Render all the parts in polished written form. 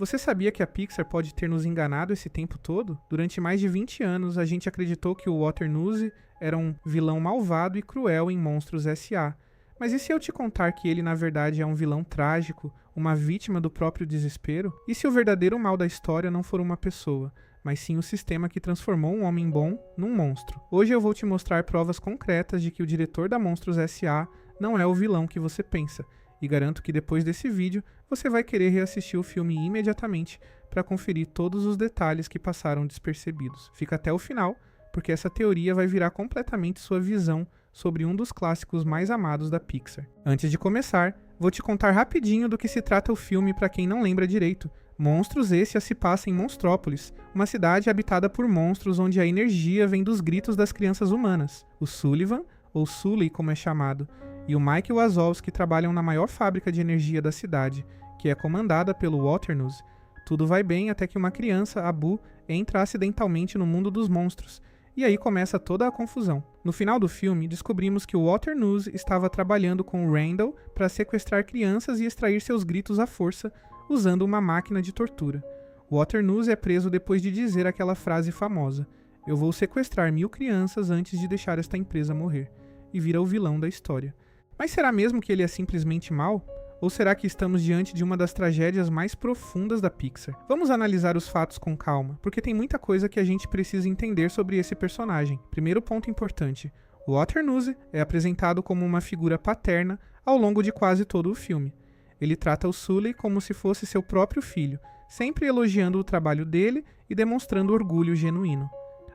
Você sabia que a Pixar pode ter nos enganado esse tempo todo? Durante mais de 20 anos, a gente acreditou que o Waternoose era um vilão malvado e cruel em Monstros S.A. Mas e se eu te contar que ele na verdade é um vilão trágico, uma vítima do próprio desespero? E se o verdadeiro mal da história não for uma pessoa, mas sim o sistema que transformou um homem bom num monstro? Hoje eu vou te mostrar provas concretas de que o diretor da Monstros S.A. não é o vilão que você pensa, e garanto que depois desse vídeo você vai querer reassistir o filme imediatamente para conferir todos os detalhes que passaram despercebidos. Fica até o final, porque essa teoria vai virar completamente sua visão sobre um dos clássicos mais amados da Pixar. Antes de começar, vou te contar rapidinho do que se trata o filme para quem não lembra direito. Monstros esse se passa em Monstrópolis, uma cidade habitada por monstros onde a energia vem dos gritos das crianças humanas. O Sullivan, ou Sully como é chamado, e o Mike Wazowski trabalham na maior fábrica de energia da cidade, que é comandada pelo Waternoose. Tudo vai bem até que uma criança, a Boo, entra acidentalmente no mundo dos monstros, e aí começa toda a confusão. No final do filme, descobrimos que o Waternoose estava trabalhando com o Randall para sequestrar crianças e extrair seus gritos à força, usando uma máquina de tortura. O Waternoose é preso depois de dizer aquela frase famosa: "Eu vou sequestrar 1000 crianças antes de deixar esta empresa morrer", e vira o vilão da história. Mas será mesmo que ele é simplesmente mau? Ou será que estamos diante de uma das tragédias mais profundas da Pixar? Vamos analisar os fatos com calma, porque tem muita coisa que a gente precisa entender sobre esse personagem. Primeiro ponto importante: o Waternoose é apresentado como uma figura paterna ao longo de quase todo o filme. Ele trata o Sully como se fosse seu próprio filho, sempre elogiando o trabalho dele e demonstrando orgulho genuíno.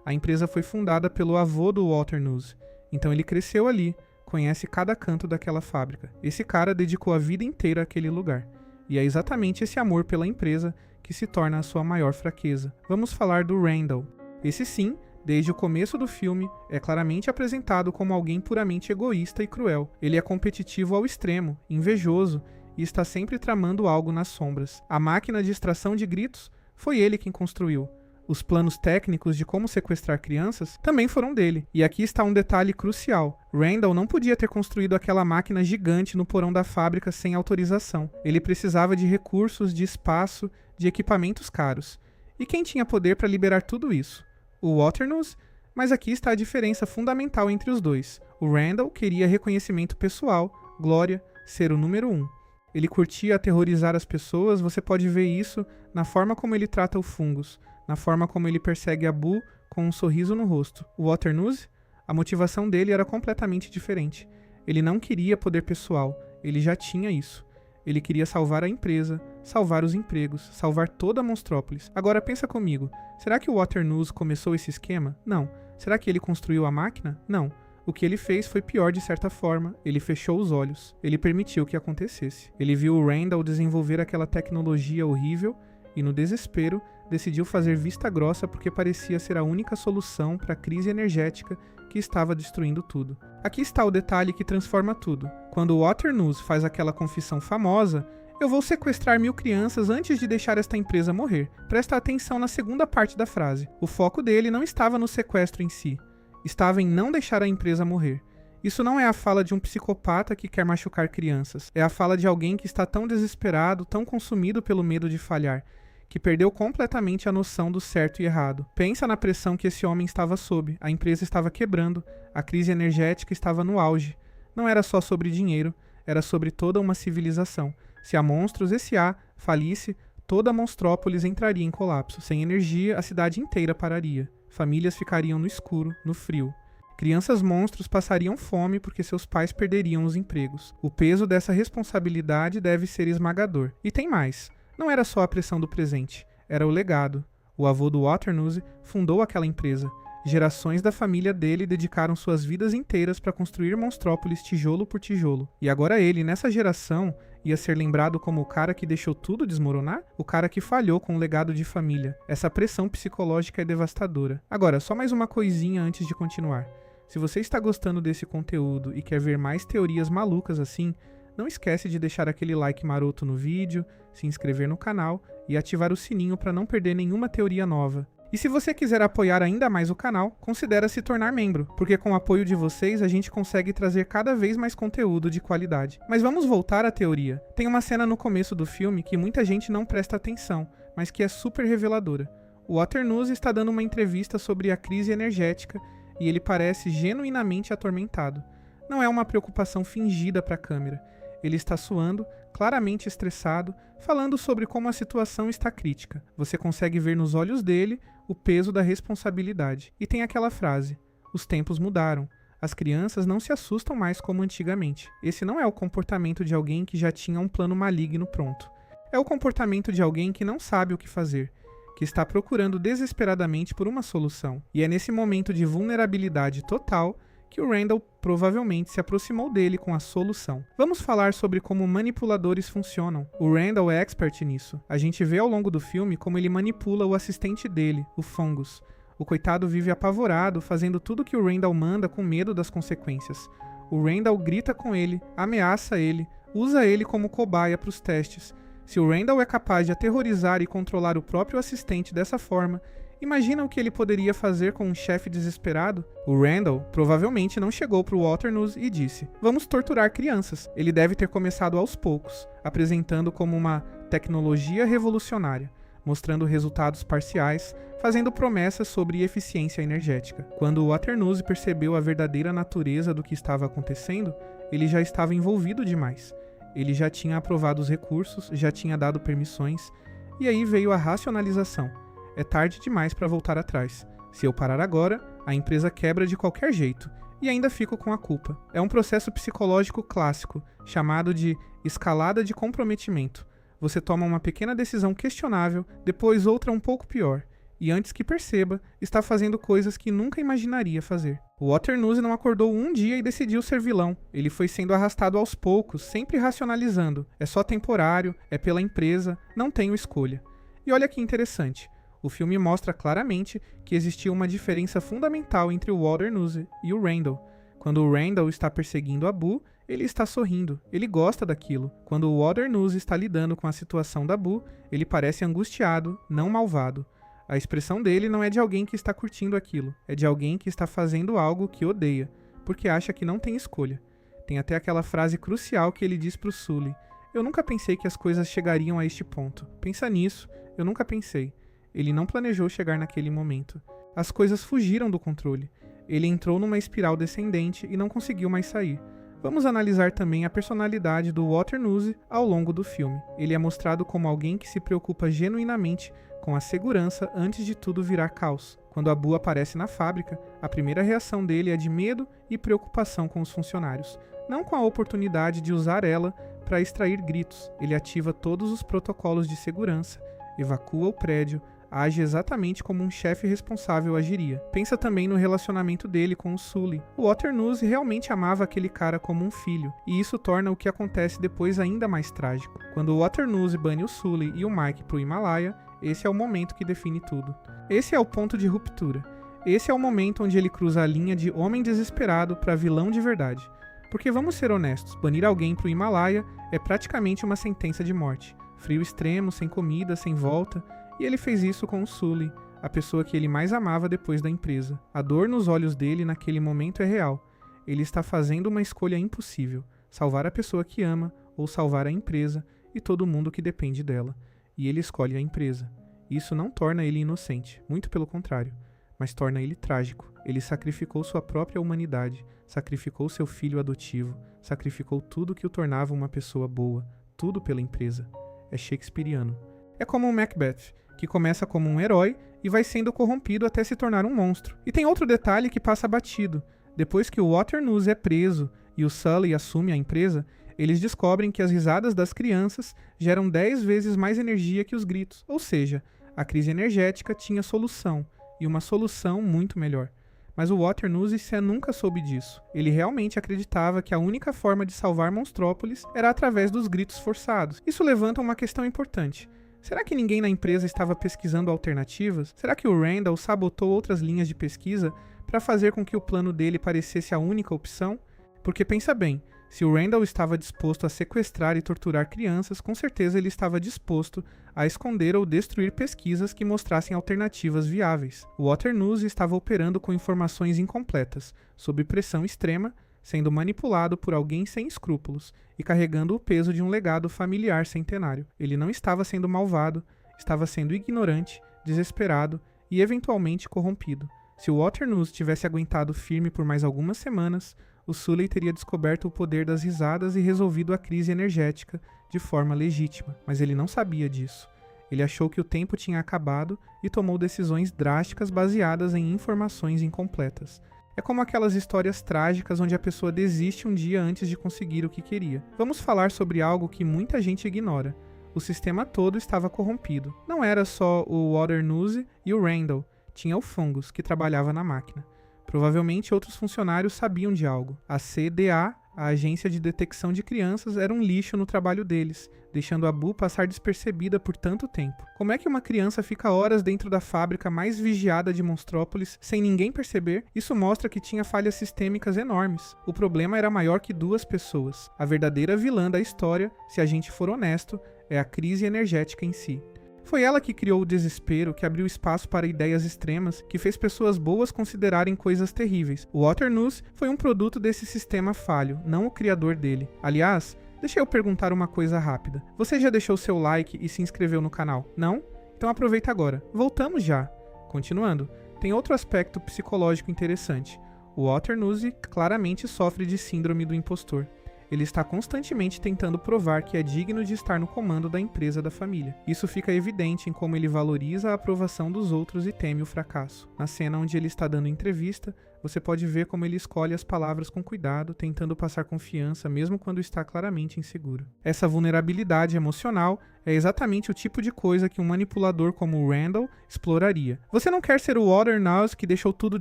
A empresa foi fundada pelo avô do Waternoose, então ele cresceu ali, conhece cada canto daquela fábrica. Esse cara dedicou a vida inteira àquele lugar. E é exatamente esse amor pela empresa que se torna a sua maior fraqueza. Vamos falar do Randall. Esse sim, desde o começo do filme, é claramente apresentado como alguém puramente egoísta e cruel. Ele é competitivo ao extremo, invejoso, e está sempre tramando algo nas sombras. A máquina de extração de gritos foi ele quem construiu. Os planos técnicos de como sequestrar crianças também foram dele. E aqui está um detalhe crucial: Randall não podia ter construído aquela máquina gigante no porão da fábrica sem autorização. Ele precisava de recursos, de espaço, de equipamentos caros. E quem tinha poder para liberar tudo isso? O Waternoose? Mas aqui está a diferença fundamental entre os dois. O Randall queria reconhecimento pessoal, glória, ser o número 1. Ele curtia aterrorizar as pessoas, você pode ver isso na forma como ele trata o Fungus, na forma como ele persegue a Boo com um sorriso no rosto. O Waternoose? A motivação dele era completamente diferente. Ele não queria poder pessoal, ele já tinha isso. Ele queria salvar a empresa, salvar os empregos, salvar toda a Monstrópolis. Agora pensa comigo, será que o Waternoose começou esse esquema? Não. Será que ele construiu a máquina? Não. O que ele fez foi pior de certa forma, ele fechou os olhos, ele permitiu que acontecesse. Ele viu o Randall desenvolver aquela tecnologia horrível e, no desespero, decidiu fazer vista grossa porque parecia ser a única solução para a crise energética que estava destruindo tudo. Aqui está o detalhe que transforma tudo. Quando o Waternoose faz aquela confissão famosa: "Eu vou sequestrar 1000 crianças antes de deixar esta empresa morrer", presta atenção na segunda parte da frase. O foco dele não estava no sequestro em si, estava em não deixar a empresa morrer. Isso não é a fala de um psicopata que quer machucar crianças, é a fala de alguém que está tão desesperado, tão consumido pelo medo de falhar, que perdeu completamente a noção do certo e errado. Pensa na pressão que esse homem estava sob, a empresa estava quebrando, a crise energética estava no auge. Não era só sobre dinheiro, era sobre toda uma civilização. Se a Monstros S.A. falisse, toda a Monstrópolis entraria em colapso. Sem energia, a cidade inteira pararia. Famílias ficariam no escuro, no frio. Crianças monstros passariam fome porque seus pais perderiam os empregos. O peso dessa responsabilidade deve ser esmagador. E tem mais. Não era só a pressão do presente, era o legado. O avô do Waternoose fundou aquela empresa. Gerações da família dele dedicaram suas vidas inteiras para construir Monstrópolis tijolo por tijolo. E agora ele, nessa geração, ia ser lembrado como o cara que deixou tudo desmoronar? O cara que falhou com o legado de família. Essa pressão psicológica é devastadora. Agora, só mais uma coisinha antes de continuar. Se você está gostando desse conteúdo e quer ver mais teorias malucas assim, não esquece de deixar aquele like maroto no vídeo, se inscrever no canal e ativar o sininho para não perder nenhuma teoria nova. E se você quiser apoiar ainda mais o canal, considere se tornar membro, porque com o apoio de vocês a gente consegue trazer cada vez mais conteúdo de qualidade. Mas vamos voltar à teoria. Tem uma cena no começo do filme que muita gente não presta atenção, mas que é super reveladora. O Waternoose está dando uma entrevista sobre a crise energética e ele parece genuinamente atormentado. Não é uma preocupação fingida para a câmera. Ele está suando, claramente estressado, falando sobre como a situação está crítica. Você consegue ver nos olhos dele o peso da responsabilidade. E tem aquela frase: os tempos mudaram. As crianças não se assustam mais como antigamente. Esse não é o comportamento de alguém que já tinha um plano maligno pronto. É o comportamento de alguém que não sabe o que fazer, que está procurando desesperadamente por uma solução. E é nesse momento de vulnerabilidade total que o Randall provavelmente se aproximou dele com a solução. Vamos falar sobre como manipuladores funcionam. O Randall é expert nisso. A gente vê ao longo do filme como ele manipula o assistente dele, o Fungus. O coitado vive apavorado, fazendo tudo que o Randall manda com medo das consequências. O Randall grita com ele, ameaça ele, usa ele como cobaia para os testes. Se o Randall é capaz de aterrorizar e controlar o próprio assistente dessa forma, imagina o que ele poderia fazer com um chefe desesperado? O Randall provavelmente não chegou para o Waternoose e disse: vamos torturar crianças. Ele deve ter começado aos poucos, apresentando como uma tecnologia revolucionária, mostrando resultados parciais, fazendo promessas sobre eficiência energética. Quando o Waternoose percebeu a verdadeira natureza do que estava acontecendo, ele já estava envolvido demais. Ele já tinha aprovado os recursos, já tinha dado permissões, e aí veio a racionalização. É tarde demais para voltar atrás. Se eu parar agora, a empresa quebra de qualquer jeito, e ainda fico com a culpa. É um processo psicológico clássico, chamado de escalada de comprometimento. Você toma uma pequena decisão questionável, depois outra um pouco pior, e antes que perceba, está fazendo coisas que nunca imaginaria fazer. O Waternoose não acordou um dia e decidiu ser vilão. Ele foi sendo arrastado aos poucos, sempre racionalizando. É só temporário, é pela empresa, não tenho escolha. E olha que interessante, o filme mostra claramente que existia uma diferença fundamental entre o Waternoose e o Randall. Quando o Randall está perseguindo a Boo, ele está sorrindo, ele gosta daquilo. Quando o Waternoose está lidando com a situação da Boo, ele parece angustiado, não malvado. A expressão dele não é de alguém que está curtindo aquilo, é de alguém que está fazendo algo que odeia, porque acha que não tem escolha. Tem até aquela frase crucial que ele diz pro Sully: eu nunca pensei que as coisas chegariam a este ponto. Pensa nisso, eu nunca pensei. Ele não planejou chegar naquele momento. As coisas fugiram do controle. Ele entrou numa espiral descendente e não conseguiu mais sair. Vamos analisar também a personalidade do Waternoose ao longo do filme. Ele é mostrado como alguém que se preocupa genuinamente com a segurança antes de tudo virar caos. Quando a Boo aparece na fábrica, a primeira reação dele é de medo e preocupação com os funcionários, não com a oportunidade de usar ela para extrair gritos. Ele ativa todos os protocolos de segurança, evacua o prédio, age exatamente como um chefe responsável agiria. Pensa também no relacionamento dele com o Sully. O Waternoose realmente amava aquele cara como um filho, e isso torna o que acontece depois ainda mais trágico. Quando o Waternoose bane o Sully e o Mike pro Himalaia, esse é o momento que define tudo. Esse é o ponto de ruptura. Esse é o momento onde ele cruza a linha de homem desesperado para vilão de verdade. Porque vamos ser honestos, banir alguém pro Himalaia é praticamente uma sentença de morte. Frio extremo, sem comida, sem volta. E ele fez isso com o Sully, a pessoa que ele mais amava depois da empresa. A dor nos olhos dele naquele momento é real. Ele está fazendo uma escolha impossível: salvar a pessoa que ama ou salvar a empresa e todo mundo que depende dela. E ele escolhe a empresa. Isso não torna ele inocente, muito pelo contrário, mas torna ele trágico. Ele sacrificou sua própria humanidade, sacrificou seu filho adotivo, sacrificou tudo que o tornava uma pessoa boa, tudo pela empresa. É shakespeariano. É como um Macbeth, que começa como um herói e vai sendo corrompido até se tornar um monstro. E tem outro detalhe que passa batido. Depois que o Waternoose é preso e o Sully assume a empresa, eles descobrem que as risadas das crianças geram 10 vezes mais energia que os gritos. Ou seja, a crise energética tinha solução, e uma solução muito melhor. Mas o Waternoose nunca soube disso. Ele realmente acreditava que a única forma de salvar Monstrópolis era através dos gritos forçados. Isso levanta uma questão importante. Será que ninguém na empresa estava pesquisando alternativas? Será que o Randall sabotou outras linhas de pesquisa para fazer com que o plano dele parecesse a única opção? Porque pensa bem, Se o Randall estava disposto a sequestrar e torturar crianças, com certeza ele estava disposto a esconder ou destruir pesquisas que mostrassem alternativas viáveis. O Waternoose estava operando com informações incompletas, sob pressão extrema, sendo manipulado por alguém sem escrúpulos e carregando o peso de um legado familiar centenário. Ele não estava sendo malvado, estava sendo ignorante, desesperado e eventualmente corrompido. Se o Waternoose tivesse aguentado firme por mais algumas semanas, o Sully teria descoberto o poder das risadas e resolvido a crise energética de forma legítima, mas ele não sabia disso. Ele achou que o tempo tinha acabado e tomou decisões drásticas baseadas em informações incompletas. É como aquelas histórias trágicas onde a pessoa desiste um dia antes de conseguir o que queria. Vamos falar sobre algo que muita gente ignora. O sistema todo estava corrompido. Não era só o Waternoose e o Randall, tinha o Fungus, que trabalhava na máquina. Provavelmente outros funcionários sabiam de algo. A CDA, a Agência de Detecção de Crianças, era um lixo no trabalho deles, deixando a Boo passar despercebida por tanto tempo. Como é que uma criança fica horas dentro da fábrica mais vigiada de Monstrópolis sem ninguém perceber? Isso mostra que tinha falhas sistêmicas enormes. O problema era maior que 2 pessoas. A verdadeira vilã da história, se a gente for honesto, é a crise energética em si. Foi ela que criou o desespero, que abriu espaço para ideias extremas, que fez pessoas boas considerarem coisas terríveis. O Waternoose foi um produto desse sistema falho, não o criador dele. Aliás, deixa eu perguntar uma coisa rápida. Você já deixou seu like e se inscreveu no canal? Não? Então aproveita agora. Voltamos já. Continuando, tem outro aspecto psicológico interessante. O Waternoose claramente sofre de síndrome do impostor. Ele está constantemente tentando provar que é digno de estar no comando da empresa da família. Isso fica evidente em como ele valoriza a aprovação dos outros e teme o fracasso. Na cena onde ele está dando entrevista, você pode ver como ele escolhe as palavras com cuidado, tentando passar confiança mesmo quando está claramente inseguro. Essa vulnerabilidade emocional é exatamente o tipo de coisa que um manipulador como o Randall exploraria. Você não quer ser o Waternoose que deixou tudo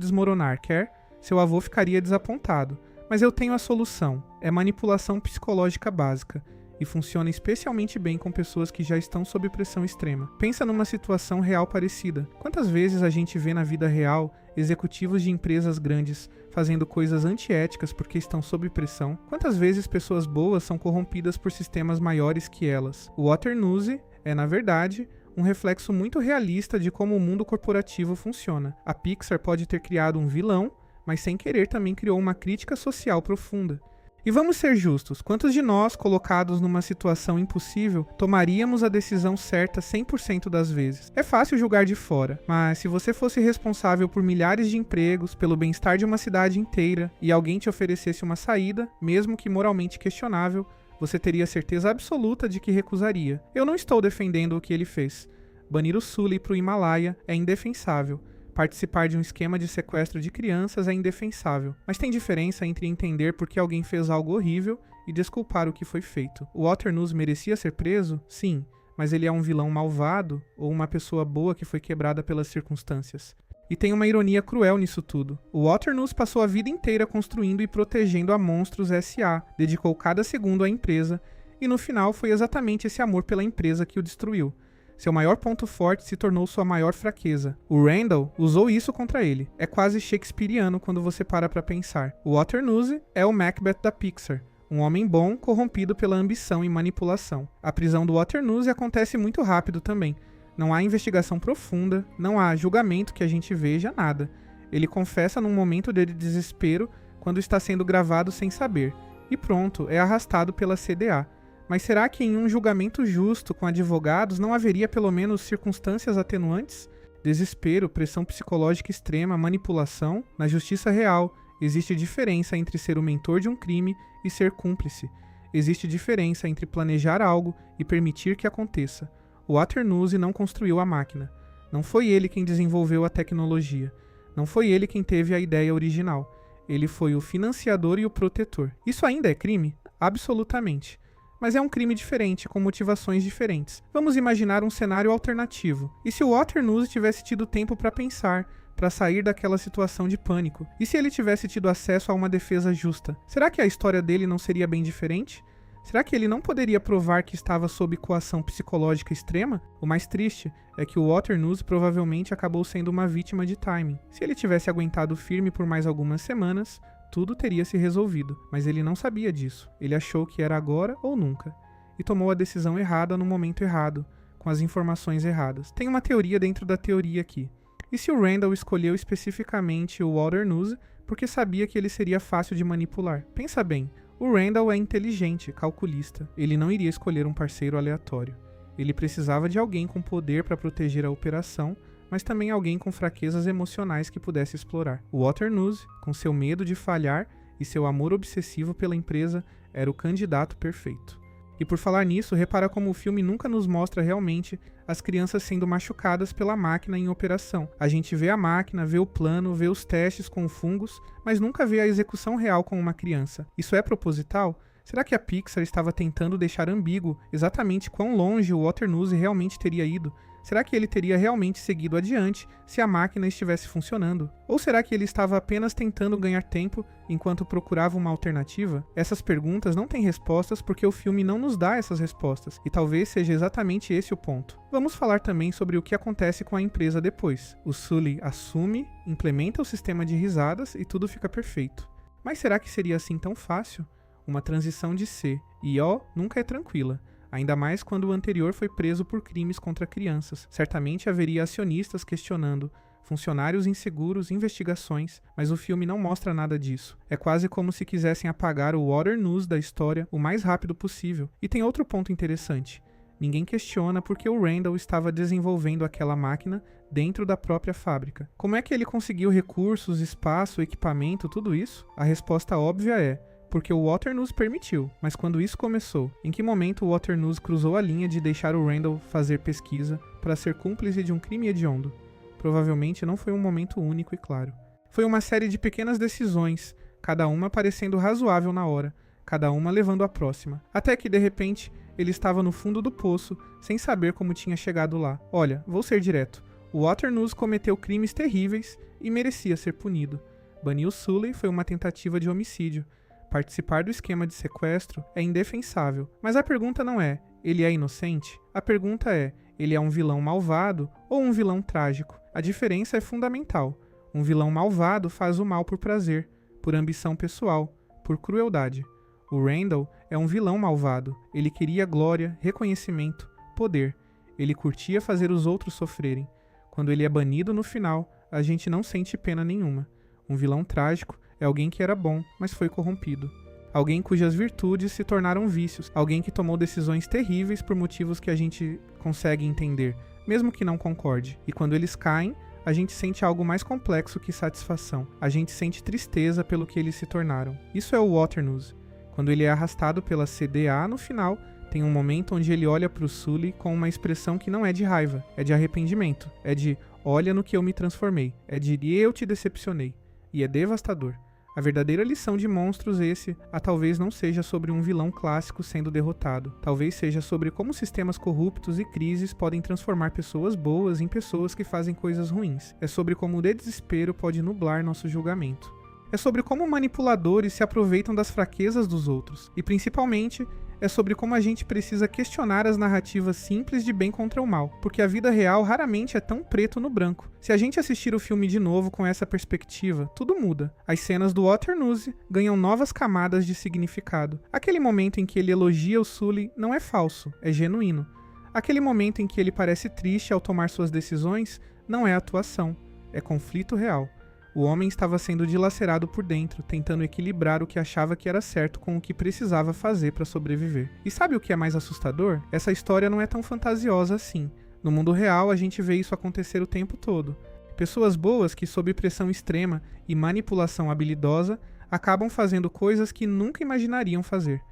desmoronar, quer? Seu avô ficaria desapontado. Mas eu tenho a solução. É manipulação psicológica básica e funciona especialmente bem com pessoas que já estão sob pressão extrema. Pensa numa situação real parecida. Quantas vezes a gente vê na vida real executivos de empresas grandes fazendo coisas antiéticas porque estão sob pressão? Quantas vezes pessoas boas são corrompidas por sistemas maiores que elas? O Waternoose é, na verdade, um reflexo muito realista de como o mundo corporativo funciona. A Pixar pode ter criado um vilão, mas sem querer também criou uma crítica social profunda. E vamos ser justos, quantos de nós, colocados numa situação impossível, tomaríamos a decisão certa 100% das vezes? É fácil julgar de fora, mas se você fosse responsável por milhares de empregos, pelo bem-estar de uma cidade inteira, e alguém te oferecesse uma saída, mesmo que moralmente questionável, você teria certeza absoluta de que recusaria. Eu não estou defendendo o que ele fez. Banir o Sully para o Himalaia é indefensável. Participar de um esquema de sequestro de crianças é indefensável, mas tem diferença entre entender por que alguém fez algo horrível e desculpar o que foi feito. O Waternoose merecia ser preso? Sim, mas ele é um vilão malvado ou uma pessoa boa que foi quebrada pelas circunstâncias? E tem uma ironia cruel nisso tudo. O Waternoose passou a vida inteira construindo e protegendo a Monstros S.A., dedicou cada segundo à empresa, e no final foi exatamente esse amor pela empresa que o destruiu. Seu maior ponto forte se tornou sua maior fraqueza. O Randall usou isso contra ele. É quase shakespeariano quando você para pra pensar. O Waternoose é o Macbeth da Pixar. Um homem bom, corrompido pela ambição e manipulação. A prisão do Waternoose acontece muito rápido também. Não há investigação profunda, não há julgamento que a gente veja, nada. Ele confessa num momento de desespero quando está sendo gravado sem saber. E pronto, é arrastado pela CDA. Mas será que em um julgamento justo com advogados não haveria pelo menos circunstâncias atenuantes? Desespero, pressão psicológica extrema, manipulação. Na justiça real, existe diferença entre ser o mentor de um crime e ser cúmplice. Existe diferença entre planejar algo e permitir que aconteça. O Waternoose não construiu a máquina. Não foi ele quem desenvolveu a tecnologia. Não foi ele quem teve a ideia original. Ele foi o financiador e o protetor. Isso ainda é crime? Absolutamente. Mas é um crime diferente, com motivações diferentes. Vamos imaginar um cenário alternativo. E se o Waternoose tivesse tido tempo para pensar, para sair daquela situação de pânico? E se ele tivesse tido acesso a uma defesa justa? Será que a história dele não seria bem diferente? Será que ele não poderia provar que estava sob coação psicológica extrema? O mais triste é que o Waternoose provavelmente acabou sendo uma vítima de timing. Se ele tivesse aguentado firme por mais algumas semanas, tudo teria se resolvido, mas ele não sabia disso. Ele achou que era agora ou nunca, e tomou a decisão errada no momento errado, com as informações erradas. Tem uma teoria dentro da teoria aqui. E se o Randall escolheu especificamente o Walter Nuse porque sabia que ele seria fácil de manipular? Pensa bem, o Randall é inteligente, calculista. Ele não iria escolher um parceiro aleatório. Ele precisava de alguém com poder para proteger a operação, mas também alguém com fraquezas emocionais que pudesse explorar. O Walter Nuse, com seu medo de falhar e seu amor obsessivo pela empresa, era o candidato perfeito. E por falar nisso, repara como o filme nunca nos mostra realmente as crianças sendo machucadas pela máquina em operação. A gente vê a máquina, vê o plano, vê os testes com fungos, mas nunca vê a execução real com uma criança. Isso é proposital? Será que a Pixar estava tentando deixar ambíguo exatamente quão longe o Walter Nuse realmente teria ido? Será que ele teria realmente seguido adiante se a máquina estivesse funcionando? Ou será que ele estava apenas tentando ganhar tempo enquanto procurava uma alternativa? Essas perguntas não têm respostas porque o filme não nos dá essas respostas, e talvez seja exatamente esse o ponto. Vamos falar também sobre o que acontece com a empresa depois. O Sully assume, implementa o sistema de risadas e tudo fica perfeito. Mas será que seria assim tão fácil? Uma transição de C e O nunca é tranquila. Ainda mais quando o anterior foi preso por crimes contra crianças. Certamente haveria acionistas questionando, funcionários inseguros, investigações, mas o filme não mostra nada disso. É quase como se quisessem apagar o Walter Nuse da história o mais rápido possível. E tem outro ponto interessante. Ninguém questiona porque o Randall estava desenvolvendo aquela máquina dentro da própria fábrica. Como é que ele conseguiu recursos, espaço, equipamento, tudo isso? A resposta óbvia é: porque o Walter Nuse permitiu. Mas quando isso começou? Em que momento o Walter Nuse cruzou a linha de deixar o Randall fazer pesquisa para ser cúmplice de um crime hediondo? Provavelmente não foi um momento único e claro. Foi uma série de pequenas decisões, cada uma parecendo razoável na hora, cada uma levando à próxima. Até que, de repente, ele estava no fundo do poço, sem saber como tinha chegado lá. Olha, vou ser direto. O Walter Nuse cometeu crimes terríveis e merecia ser punido. Banir o Sully foi uma tentativa de homicídio. Participar do esquema de sequestro é indefensável. Mas a pergunta não é: ele é inocente? A pergunta é: ele é um vilão malvado ou um vilão trágico? A diferença é fundamental. Um vilão malvado faz o mal por prazer, por ambição pessoal, por crueldade. O Randall é um vilão malvado. Ele queria glória, reconhecimento, poder. Ele curtia fazer os outros sofrerem. Quando ele é banido no final, a gente não sente pena nenhuma. Um vilão trágico é alguém que era bom, mas foi corrompido. Alguém cujas virtudes se tornaram vícios. Alguém que tomou decisões terríveis por motivos que a gente consegue entender, mesmo que não concorde. E quando eles caem, a gente sente algo mais complexo que satisfação. A gente sente tristeza pelo que eles se tornaram. Isso é o Walter Nuse. Quando ele é arrastado pela CDA no final, tem um momento onde ele olha para o Sully com uma expressão que não é de raiva, é de arrependimento. É de: olha no que eu me transformei. É de: eu te decepcionei. E é devastador. A verdadeira lição de Monstros talvez não seja sobre um vilão clássico sendo derrotado. Talvez seja sobre como sistemas corruptos e crises podem transformar pessoas boas em pessoas que fazem coisas ruins. É sobre como o desespero pode nublar nosso julgamento. É sobre como manipuladores se aproveitam das fraquezas dos outros. E principalmente, é sobre como a gente precisa questionar as narrativas simples de bem contra o mal, porque a vida real raramente é tão preto no branco. Se a gente assistir o filme de novo com essa perspectiva, tudo muda. As cenas do Walter Nuse ganham novas camadas de significado. Aquele momento em que ele elogia o Sully não é falso, é genuíno. Aquele momento em que ele parece triste ao tomar suas decisões não é atuação, é conflito real. O homem estava sendo dilacerado por dentro, tentando equilibrar o que achava que era certo com o que precisava fazer para sobreviver. E sabe o que é mais assustador? Essa história não é tão fantasiosa assim. No mundo real, a gente vê isso acontecer o tempo todo. Pessoas boas que, sob pressão extrema e manipulação habilidosa, acabam fazendo coisas que nunca imaginariam fazer.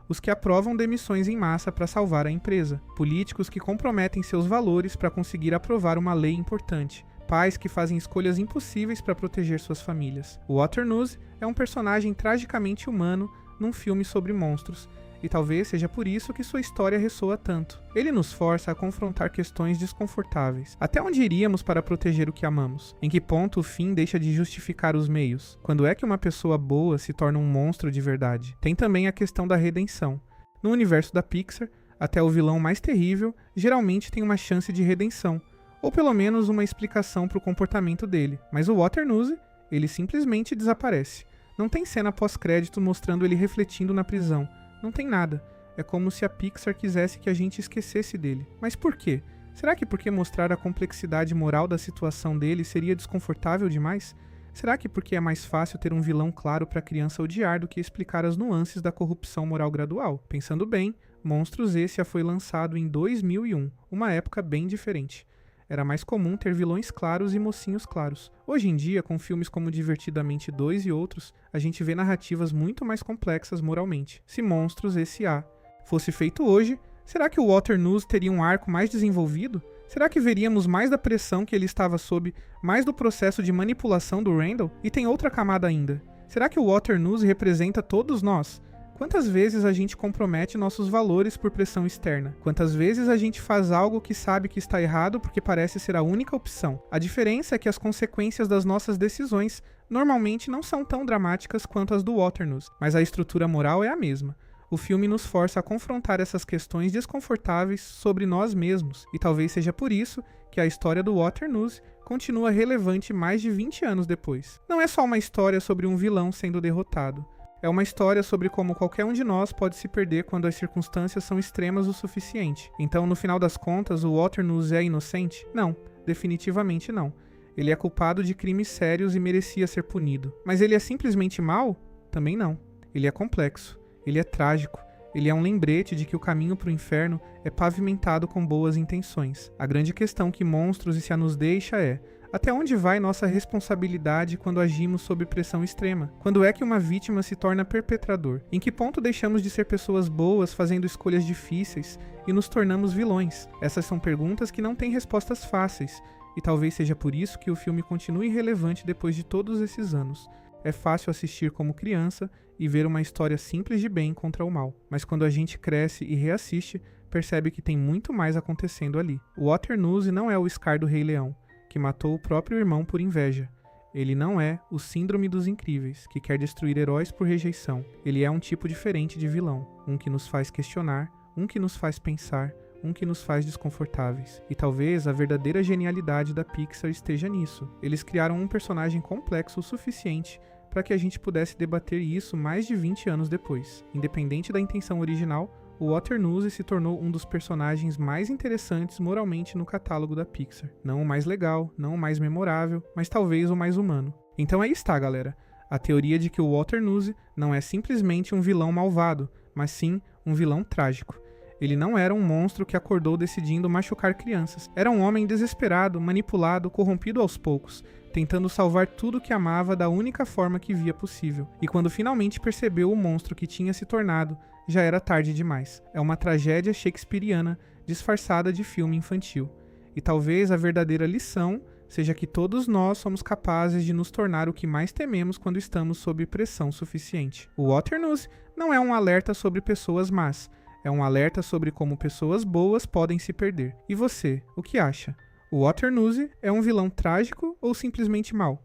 Os que aprovam demissões em massa para salvar a empresa. Políticos que comprometem seus valores para conseguir aprovar uma lei importante. Pais que fazem escolhas impossíveis para proteger suas famílias. O Walter Nuse é um personagem tragicamente humano num filme sobre monstros, e talvez seja por isso que sua história ressoa tanto. Ele nos força a confrontar questões desconfortáveis. Até onde iríamos para proteger o que amamos? Em que ponto o fim deixa de justificar os meios? Quando é que uma pessoa boa se torna um monstro de verdade? Tem também a questão da redenção. No universo da Pixar, até o vilão mais terrível geralmente tem uma chance de redenção, ou pelo menos uma explicação para o comportamento dele. Mas o Walter Nuse, Ele simplesmente desaparece. Não tem cena pós-crédito mostrando ele refletindo na prisão. Não tem nada. É como se a Pixar quisesse que a gente esquecesse dele. Mas por quê? Será que porque mostrar a complexidade moral da situação dele seria desconfortável demais? Será que porque é mais fácil ter um vilão claro para a criança odiar do que explicar as nuances da corrupção moral gradual? Pensando bem, Monstros esse foi lançado em 2001, uma época bem diferente. Era mais comum ter vilões claros e mocinhos claros. Hoje em dia, com filmes como Divertidamente 2 e outros, a gente vê narrativas muito mais complexas moralmente. Se Monstros S.A. fosse feito hoje, será que o Waternoose teria um arco mais desenvolvido? Será que veríamos mais da pressão que ele estava sob, mais do processo de manipulação do Randall? E tem outra camada ainda. Será que o Waternoose representa todos nós? Quantas vezes a gente compromete nossos valores por pressão externa? Quantas vezes a gente faz algo que sabe que está errado porque parece ser a única opção? A diferença é que as consequências das nossas decisões normalmente não são tão dramáticas quanto as do Waternoose, mas a estrutura moral é a mesma. O filme nos força a confrontar essas questões desconfortáveis sobre nós mesmos, e talvez seja por isso que a história do Waternoose continua relevante mais de 20 anos depois. Não é só uma história sobre um vilão sendo derrotado. É uma história sobre como qualquer um de nós pode se perder quando as circunstâncias são extremas o suficiente. Então, no final das contas, o Waternoose é inocente? Não, definitivamente não. Ele é culpado de crimes sérios e merecia ser punido. Mas ele é simplesmente mau? Também não. Ele é complexo. Ele é trágico. Ele é um lembrete de que o caminho para o inferno é pavimentado com boas intenções. A grande questão que Monstros S.A. nos deixa é: até onde vai nossa responsabilidade quando agimos sob pressão extrema? Quando é que uma vítima se torna perpetrador? Em que ponto deixamos de ser pessoas boas fazendo escolhas difíceis e nos tornamos vilões? Essas são perguntas que não têm respostas fáceis, e talvez seja por isso que o filme continue relevante depois de todos esses anos. É fácil assistir como criança e ver uma história simples de bem contra o mal, mas quando a gente cresce e reassiste, percebe que tem muito mais acontecendo ali. O Waternoose não é o Scar do Rei Leão, que matou o próprio irmão por inveja. Ele não é o Síndrome dos Incríveis, que quer destruir heróis por rejeição. Ele é um tipo diferente de vilão, um que nos faz questionar, um que nos faz pensar, um que nos faz desconfortáveis. E talvez a verdadeira genialidade da Pixar esteja nisso. Eles criaram um personagem complexo o suficiente para que a gente pudesse debater isso mais de 20 anos depois. Independente da intenção original, o Waternoose se tornou um dos personagens mais interessantes moralmente no catálogo da Pixar. Não o mais legal, não o mais memorável, mas talvez o mais humano. Então aí está, galera. A teoria de que o Waternoose não é simplesmente um vilão malvado, mas sim um vilão trágico. Ele não era um monstro que acordou decidindo machucar crianças. Era um homem desesperado, manipulado, corrompido aos poucos, tentando salvar tudo que amava da única forma que via possível. E quando finalmente percebeu o monstro que tinha se tornado, já era tarde demais. É uma tragédia shakespeariana disfarçada de filme infantil. E talvez a verdadeira lição seja que todos nós somos capazes de nos tornar o que mais tememos quando estamos sob pressão suficiente. O Waternoose não é um alerta sobre pessoas más, é um alerta sobre como pessoas boas podem se perder. E você, o que acha? O Waternoose é um vilão trágico ou simplesmente mau?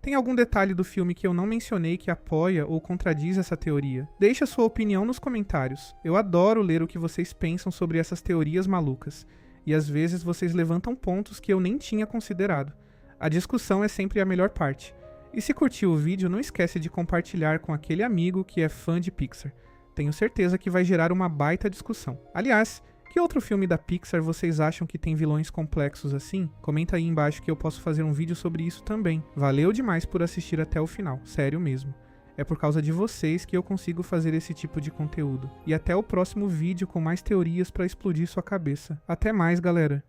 Tem algum detalhe do filme que eu não mencionei que apoia ou contradiz essa teoria? Deixe a sua opinião nos comentários. Eu adoro ler o que vocês pensam sobre essas teorias malucas. E às vezes vocês levantam pontos que eu nem tinha considerado. A discussão é sempre a melhor parte. E se curtiu o vídeo, não esquece de compartilhar com aquele amigo que é fã de Pixar. Tenho certeza que vai gerar uma baita discussão. Aliás, que outro filme da Pixar vocês acham que tem vilões complexos assim? Comenta aí embaixo que eu posso fazer um vídeo sobre isso também. Valeu demais por assistir até o final, sério mesmo. É por causa de vocês que eu consigo fazer esse tipo de conteúdo. E até o próximo vídeo com mais teorias para explodir sua cabeça. Até mais, galera!